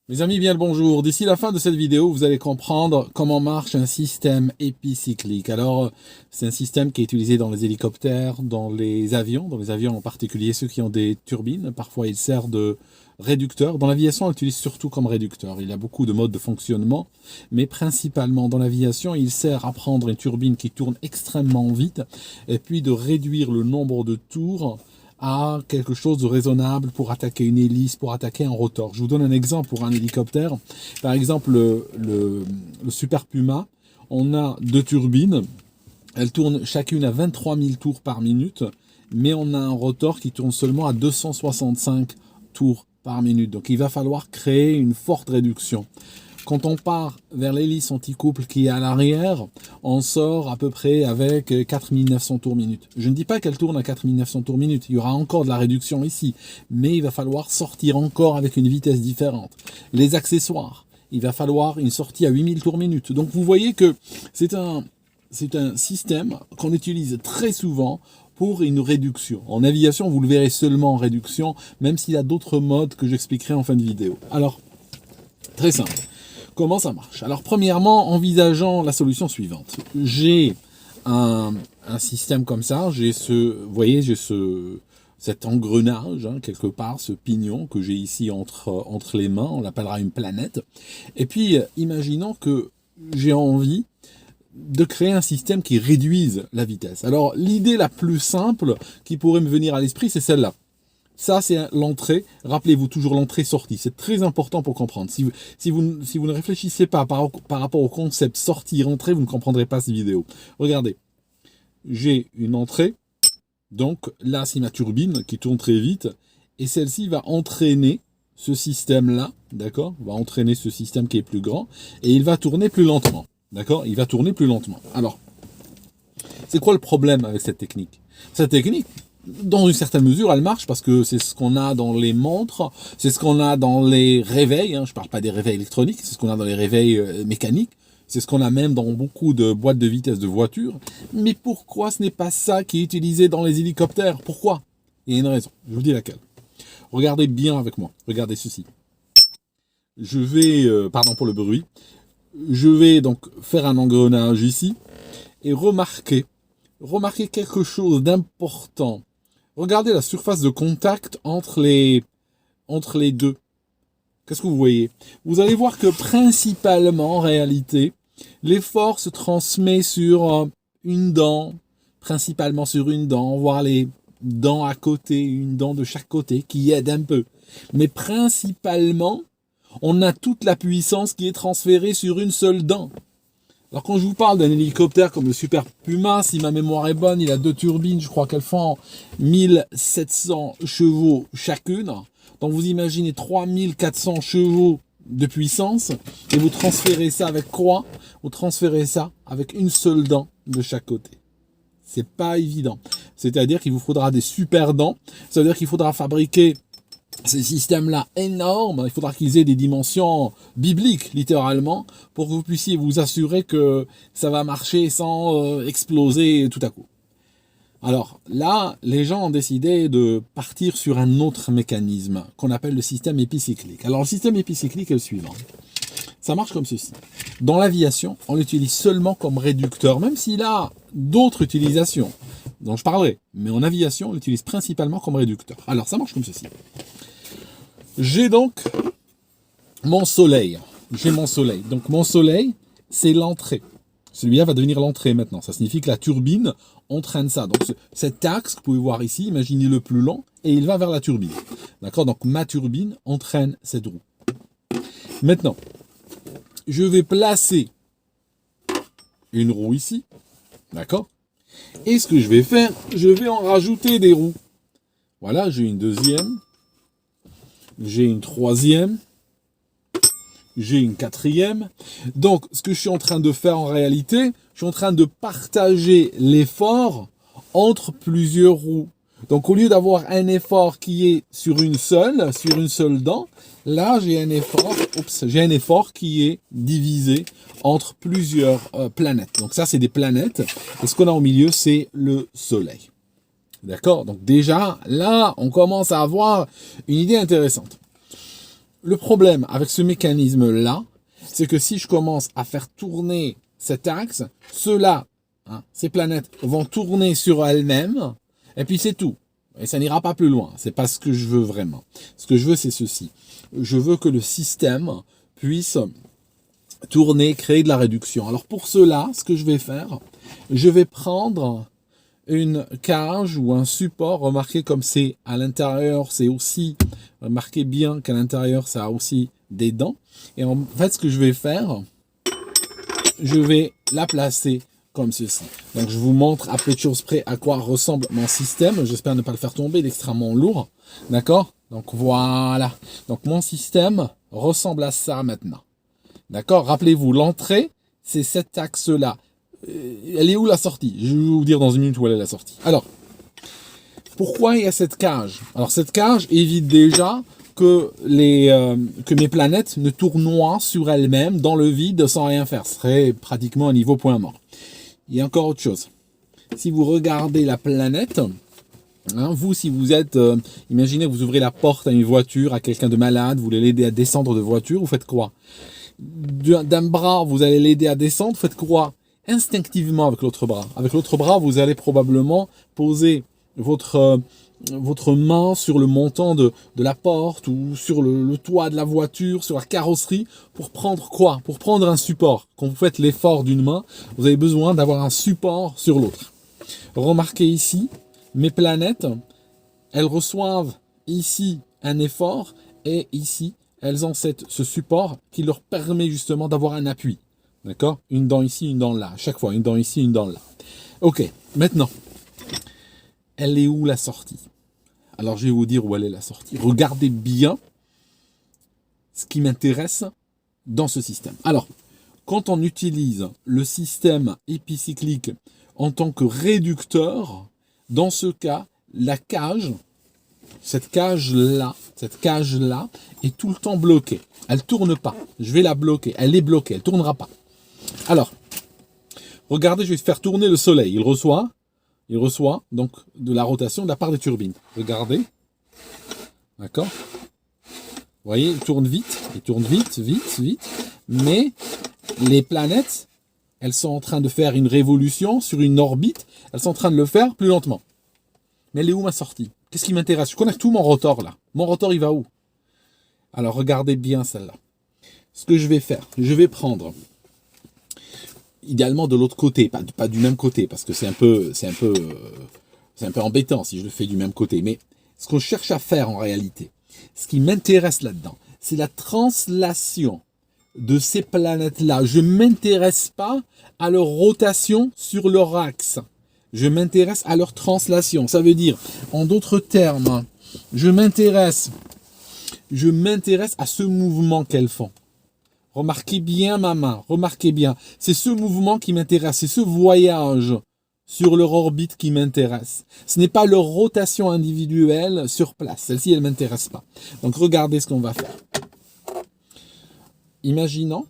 Mes amis, bien le bonjour. D'ici la fin de cette vidéo, vous allez comprendre comment marche un système épicyclique. Alors, c'est un système qui est utilisé dans les hélicoptères, dans les avions en particulier ceux qui ont des turbines. Parfois, il sert de réducteur. Dans l'aviation, on l'utilise surtout comme réducteur. Il y a beaucoup de modes de fonctionnement, mais principalement dans l'aviation, il sert à prendre une turbine qui tourne extrêmement vite et puis de réduire le nombre de tours à quelque chose de raisonnable pour attaquer une hélice, pour attaquer un rotor. Je vous donne un exemple pour un hélicoptère. Par exemple, le Super Puma, on a deux turbines. Elles tournent chacune à 23 000 tours par minute, mais on a un rotor qui tourne seulement à 265 tours par minute. Donc il va falloir créer une forte réduction. Quand on part vers l'hélice anti-couple qui est à l'arrière, on sort à peu près avec 4900 tours minute. Je ne dis pas qu'elle tourne à 4900 tours minute, il y aura encore de la réduction ici, mais il va falloir sortir encore avec une vitesse différente. Les accessoires, il va falloir une sortie à 8000 tours minute. Donc vous voyez que c'est un système qu'on utilise très souvent pour une réduction. En aviation, vous le verrez seulement en réduction, même s'il y a d'autres modes que j'expliquerai en fin de vidéo. Alors, très simple. Comment ça marche? Alors, premièrement, envisageons la solution suivante. J'ai un système comme ça, vous voyez, j'ai cet engrenage, quelque part, ce pignon que j'ai ici entre les mains, on l'appellera une planète. Et puis, imaginons que j'ai envie de créer un système qui réduise la vitesse. Alors, l'idée la plus simple qui pourrait me venir à l'esprit, c'est celle-là. Ça, c'est l'entrée. Rappelez-vous toujours l'entrée-sortie. C'est très important pour comprendre. Si vous ne réfléchissez pas par rapport au concept sortie-rentrée, vous ne comprendrez pas cette vidéo. Regardez. J'ai une entrée. Donc là, c'est ma turbine qui tourne très vite. Et celle-ci va entraîner ce système-là. D'accord? Va entraîner ce système qui est plus grand. Et il va tourner plus lentement. D'accord? Il va tourner plus lentement. Alors, c'est quoi le problème avec cette technique? Cette technique, dans une certaine mesure, elle marche parce que c'est ce qu'on a dans les montres, c'est ce qu'on a dans les réveils, je ne parle pas des réveils électroniques, c'est ce qu'on a dans les réveils mécaniques, c'est ce qu'on a même dans beaucoup de boîtes de vitesse de voitures. Mais pourquoi ce n'est pas ça qui est utilisé dans les hélicoptères? Pourquoi? Il y a une raison, je vous dis laquelle. Regardez bien avec moi, regardez ceci. Je vais, pardon pour le bruit, je vais donc faire un engrenage ici et remarquer quelque chose d'important. Regardez la surface de contact entre les deux. Qu'est-ce que vous voyez? Vous allez voir que principalement, en réalité, l'effort se transmet sur une dent, principalement sur une dent, voire les dents à côté, une dent de chaque côté qui aide un peu. Mais principalement, on a toute la puissance qui est transférée sur une seule dent. Alors quand je vous parle d'un hélicoptère comme le Super Puma, si ma mémoire est bonne, il a deux turbines, je crois qu'elles font 1700 chevaux chacune. Donc vous imaginez 3400 chevaux de puissance et vous transférez ça avec quoi? Vous transférez ça avec une seule dent de chaque côté. C'est pas évident. C'est-à-dire qu'il vous faudra des super dents. Ça veut dire qu'il faudra fabriquer ces systèmes-là énormes, il faudra qu'ils aient des dimensions bibliques, littéralement, pour que vous puissiez vous assurer que ça va marcher sans exploser tout à coup. Alors là, les gens ont décidé de partir sur un autre mécanisme qu'on appelle le système épicyclique. Alors le système épicyclique est le suivant. Ça marche comme ceci. Dans l'aviation, on l'utilise seulement comme réducteur, même s'il a d'autres utilisations dont je parlerai. Mais en aviation, on l'utilise principalement comme réducteur. Alors ça marche comme ceci. J'ai donc mon soleil. J'ai mon soleil. Donc mon soleil, c'est l'entrée. Celui-là va devenir l'entrée maintenant. Ça signifie que la turbine entraîne ça. Donc cet axe que vous pouvez voir ici, imaginez-le plus long, et il va vers la turbine. D'accord? Donc ma turbine entraîne cette roue. Maintenant, je vais placer une roue ici. D'accord? Et ce que je vais faire, je vais en rajouter des roues. Voilà, j'ai une deuxième. J'ai une troisième, j'ai une quatrième. Donc, ce que je suis en train de faire en réalité, je suis en train de partager l'effort entre plusieurs roues. Donc, au lieu d'avoir un effort qui est sur une seule dent, là, j'ai un effort qui est divisé entre plusieurs planètes. Donc, ça, c'est des planètes. Et ce qu'on a au milieu, c'est le Soleil. D'accord? Donc déjà, là, on commence à avoir une idée intéressante. Le problème avec ce mécanisme-là, c'est que si je commence à faire tourner cet axe, ceux-là, hein, ces planètes vont tourner sur elles-mêmes, et puis c'est tout. Et ça n'ira pas plus loin. C'est pas ce que je veux vraiment. Ce que je veux, c'est ceci. Je veux que le système puisse tourner, créer de la réduction. Alors pour cela, ce que je vais faire, je vais prendre une cage ou un support. Remarquez comme c'est à l'intérieur, c'est aussi, remarquez bien qu'à l'intérieur, ça a aussi des dents. Et en fait, ce que je vais faire, je vais la placer comme ceci. Donc je vous montre à peu de choses près à quoi ressemble mon système. J'espère ne pas le faire tomber, il est extrêmement lourd. D'accord? Donc voilà. Donc mon système ressemble à ça maintenant. D'accord? Rappelez-vous, l'entrée, c'est cet axe-là. Elle est où la sortie? Je vais vous dire dans une minute où elle est la sortie. Alors, pourquoi il y a cette cage? Alors cette cage évite déjà que mes planètes ne tournoient sur elles-mêmes dans le vide sans rien faire. Ce serait pratiquement un niveau point mort. Il y a encore autre chose. Si vous regardez la planète, hein, vous, si vous êtes, imaginez que vous ouvrez la porte à une voiture, à quelqu'un de malade, vous voulez l'aider à descendre de voiture, vous faites quoi? D'un bras, vous allez l'aider à descendre, vous faites quoi? Instinctivement avec l'autre bras. Avec l'autre bras, vous allez probablement poser votre main sur le montant de la porte ou sur le toit de la voiture, sur la carrosserie, pour prendre quoi? Pour prendre un support. Quand vous faites l'effort d'une main, vous avez besoin d'avoir un support sur l'autre. Remarquez ici, mes planètes, elles reçoivent ici un effort et ici, elles ont ce support qui leur permet justement d'avoir un appui. D'accord? Une dent ici, une dent là. À chaque fois, une dent ici, une dent là. Ok, maintenant, elle est où la sortie? Alors, je vais vous dire où elle est la sortie. Regardez bien ce qui m'intéresse dans ce système. Alors, quand on utilise le système épicyclique en tant que réducteur, dans ce cas, la cage, cette cage-là est tout le temps bloquée. Elle ne tourne pas. Je vais la bloquer. Elle est bloquée. Elle ne tournera pas. Alors, regardez, je vais faire tourner le soleil. Il reçoit donc de la rotation de la part des turbines. Regardez. D'accord? Vous voyez, il tourne vite. Mais les planètes, elles sont en train de faire une révolution sur une orbite. Elles sont en train de le faire plus lentement. Mais elle est où ma sortie? Qu'est-ce qui m'intéresse? Je connecte tout mon rotor là. Mon rotor, il va où? Alors, regardez bien celle-là. Ce que je vais faire, je vais prendre, idéalement de l'autre côté, pas du même côté, parce que c'est un peu embêtant si je le fais du même côté. Mais ce qu'on cherche à faire en réalité, ce qui m'intéresse là-dedans, c'est la translation de ces planètes-là. Je ne m'intéresse pas à leur rotation sur leur axe. Je m'intéresse à leur translation. Ça veut dire, en d'autres termes, je m'intéresse à ce mouvement qu'elles font. Remarquez bien ma main, remarquez bien. C'est ce mouvement qui m'intéresse, c'est ce voyage sur leur orbite qui m'intéresse. Ce n'est pas leur rotation individuelle sur place. Celle-ci, elle ne m'intéresse pas. Donc regardez ce qu'on va faire. Imaginons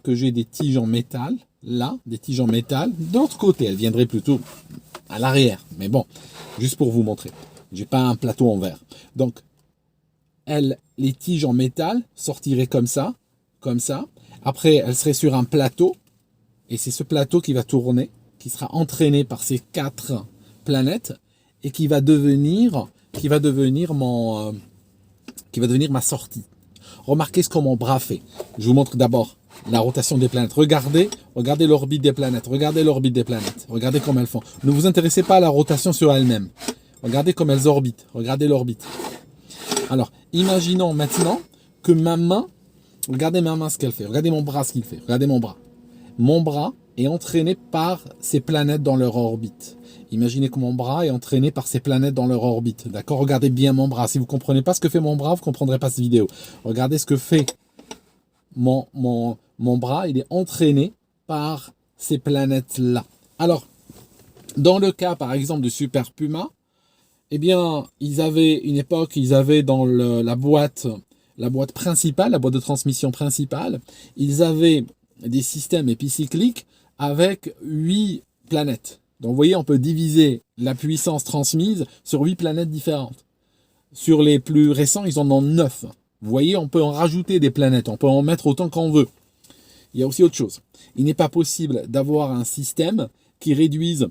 que j'ai des tiges en métal, là, des tiges en métal. De l'autre côté, elles viendraient plutôt à l'arrière. Mais bon, juste pour vous montrer. J'ai pas un plateau en verre. Donc, les tiges en métal sortiraient comme ça. Après, elles seraient sur un plateau. Et c'est ce plateau qui va tourner, qui sera entraîné par ces 4 planètes et qui va devenir ma sortie. Remarquez ce que mon bras fait. Je vous montre d'abord la rotation des planètes. Regardez l'orbite des planètes. Regardez comme elles font. Ne vous intéressez pas à la rotation sur elles-mêmes. Regardez comme elles orbitent. Regardez l'orbite. Alors, imaginons maintenant que ma main, regardez ma main ce qu'elle fait. Regardez mon bras ce qu'il fait. Regardez mon bras. Mon bras est entraîné par ces planètes dans leur orbite. Imaginez que mon bras est entraîné par ces planètes dans leur orbite. D'accord? Regardez bien mon bras. Si vous ne comprenez pas ce que fait mon bras, vous ne comprendrez pas cette vidéo. Regardez ce que fait mon bras. Il est entraîné par ces planètes-là. Alors, dans le cas, par exemple, de Super Puma, eh bien, ils avaient dans la boîte principale, la boîte de transmission principale, ils avaient des systèmes épicycliques avec 8 planètes. Donc vous voyez, on peut diviser la puissance transmise sur 8 planètes différentes. Sur les plus récents, ils en ont 9. Vous voyez, on peut en rajouter des planètes, on peut en mettre autant qu'on veut. Il y a aussi autre chose. Il n'est pas possible d'avoir un système qui réduise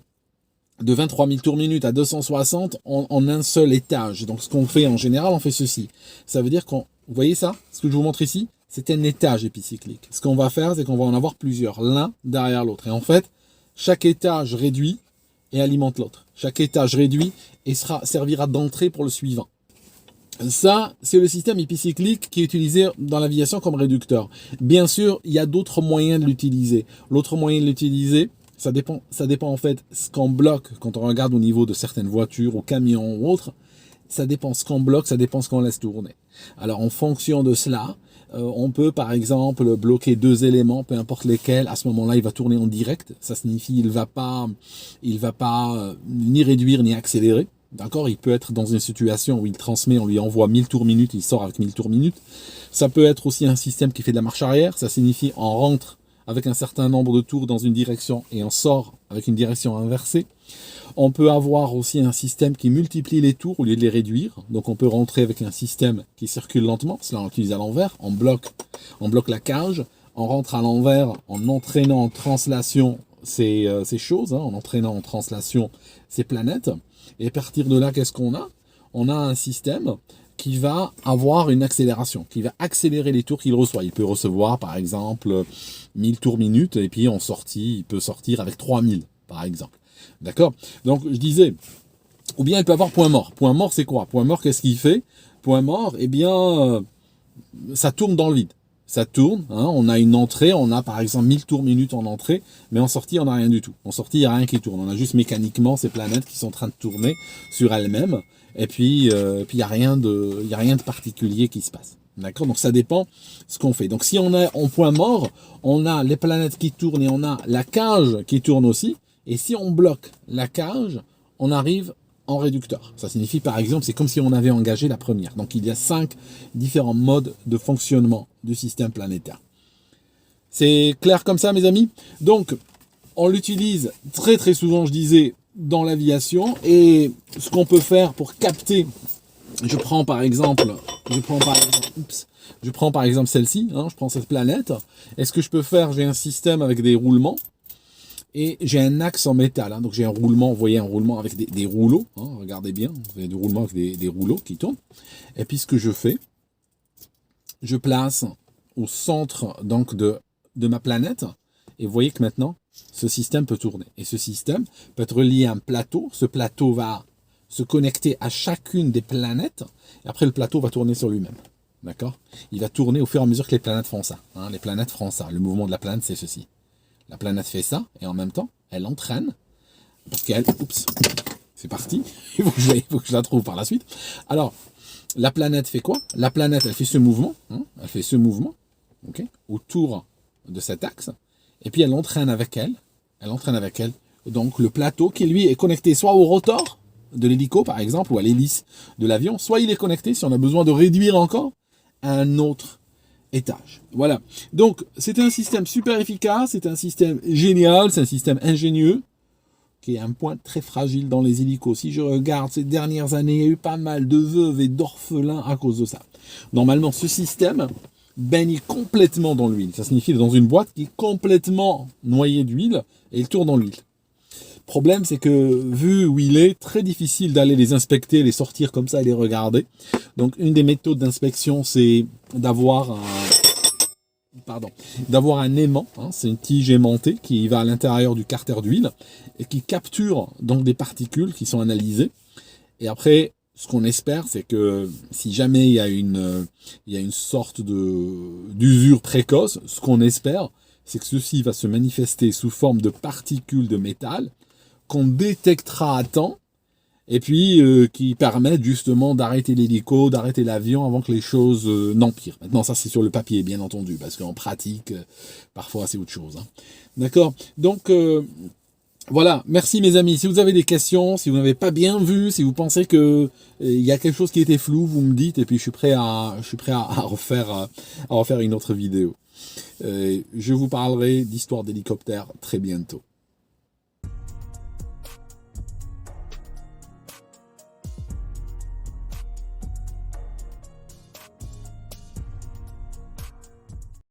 de 23 000 tours minute à 260 en un seul étage. Donc ce qu'on fait en général, on fait ceci. Ça veut dire vous voyez ça, ce que je vous montre ici, c'est un étage épicyclique. Ce qu'on va faire, c'est qu'on va en avoir plusieurs, l'un derrière l'autre. Et en fait, chaque étage réduit et alimente l'autre. Chaque étage réduit et servira d'entrée pour le suivant. Ça, c'est le système épicyclique qui est utilisé dans l'aviation comme réducteur. Bien sûr, il y a d'autres moyens de l'utiliser. L'autre moyen de l'utiliser, ça dépend en fait ce qu'on bloque quand on regarde au niveau de certaines voitures, ou camions ou autres. Ça dépend ce qu'on bloque, ça dépend ce qu'on laisse tourner. Alors, en fonction de cela, on peut par exemple bloquer deux éléments, peu importe lesquels. À ce moment-là, il va tourner en direct. Ça signifie il va pas ni réduire ni accélérer. D'accord, il peut être dans une situation où il transmet, on lui envoie 1000 tours minute, il sort avec 1000 tours minute. Ça peut être aussi un système qui fait de la marche arrière. Ça signifie on rentre avec un certain nombre de tours dans une direction et on sort avec une direction inversée. On peut avoir aussi un système qui multiplie les tours au lieu de les réduire. Donc on peut rentrer avec un système qui circule lentement. Cela on utilise à l'envers. On bloque la cage. On rentre à l'envers en entraînant en translation ces choses, en entraînant en translation ces planètes. Et à partir de là, qu'est-ce qu'on a? On a un système qui va avoir une accélération, qui va accélérer les tours qu'il reçoit. Il peut recevoir, par exemple, 1000 tours minute, et puis il peut sortir avec 3000, par exemple. D'accord? Donc, je disais, ou bien il peut avoir point mort. Point mort, c'est quoi? Point mort, qu'est-ce qu'il fait? Point mort, eh bien, ça tourne dans le vide. Ça tourne, on a une entrée, on a par exemple 1000 tours minute en entrée, mais en sortie, on n'a rien du tout. En sortie, il n'y a rien qui tourne. On a juste mécaniquement ces planètes qui sont en train de tourner sur elles-mêmes, et puis il n'y a rien de particulier qui se passe. D'accord? Donc ça dépend ce qu'on fait. Donc si on est en point mort, on a les planètes qui tournent et on a la cage qui tourne aussi, et si on bloque la cage, on arrive en réducteur. Ça signifie par exemple, c'est comme si on avait engagé la première. Donc il y a 5 différents modes de fonctionnement du système planétaire. C'est clair comme ça, mes amis? Donc on l'utilise très très souvent, je disais, dans l'aviation. Et ce qu'on peut faire pour capter, je prends par exemple celle-ci, je prends cette planète. Et ce que je peux faire, j'ai un système avec des roulements. Et j'ai un axe en métal, donc j'ai un roulement, vous voyez un roulement avec des rouleaux, regardez bien, vous avez des roulements avec des rouleaux qui tournent. Et puis ce que je fais, je place au centre donc de ma planète, et vous voyez que maintenant, ce système peut tourner. Et ce système peut être relié à un plateau, ce plateau va se connecter à chacune des planètes, et après le plateau va tourner sur lui-même. D'accord? Il va tourner au fur et à mesure que les planètes font ça. Les planètes feront ça, le mouvement de la planète c'est ceci. La planète fait ça, et en même temps, elle entraîne, parce qu'elle... Oups, c'est parti, il faut que je la trouve par la suite. Alors, la planète fait quoi? La planète, elle fait ce mouvement, ok, autour de cet axe, et puis elle entraîne avec elle, donc le plateau qui, lui, est connecté soit au rotor de l'hélico, par exemple, ou à l'hélice de l'avion, soit il est connecté, si on a besoin de réduire encore, à un autre étage. Voilà. Donc, c'est un système super efficace, c'est un système génial, c'est un système ingénieux, qui est un point très fragile dans les hélicos. Si je regarde ces dernières années, il y a eu pas mal de veuves et d'orphelins à cause de ça. Normalement, ce système baigne complètement dans l'huile. Ça signifie dans une boîte qui est complètement noyée d'huile, et il tourne dans l'huile. Le problème, c'est que, vu où il est, très difficile d'aller les inspecter, les sortir comme ça et les regarder. Donc, une des méthodes d'inspection, c'est d'avoir un aimant, c'est une tige aimantée qui va à l'intérieur du carter d'huile et qui capture donc des particules qui sont analysées. Et après, ce qu'on espère, c'est que si jamais il y a une sorte d'usure précoce, ce qu'on espère, c'est que ceci va se manifester sous forme de particules de métal qu'on détectera à temps, et puis qui permettent justement d'arrêter l'hélico, d'arrêter l'avion avant que les choses n'empirent. Maintenant, ça c'est sur le papier, bien entendu, parce qu'en pratique, parfois c'est autre chose. D'accord? Donc, voilà, merci mes amis. Si vous avez des questions, si vous n'avez pas bien vu, si vous pensez que il y a quelque chose qui était flou, vous me dites, et puis je suis prêt à refaire une autre vidéo. Je vous parlerai d'histoire d'hélicoptère très bientôt.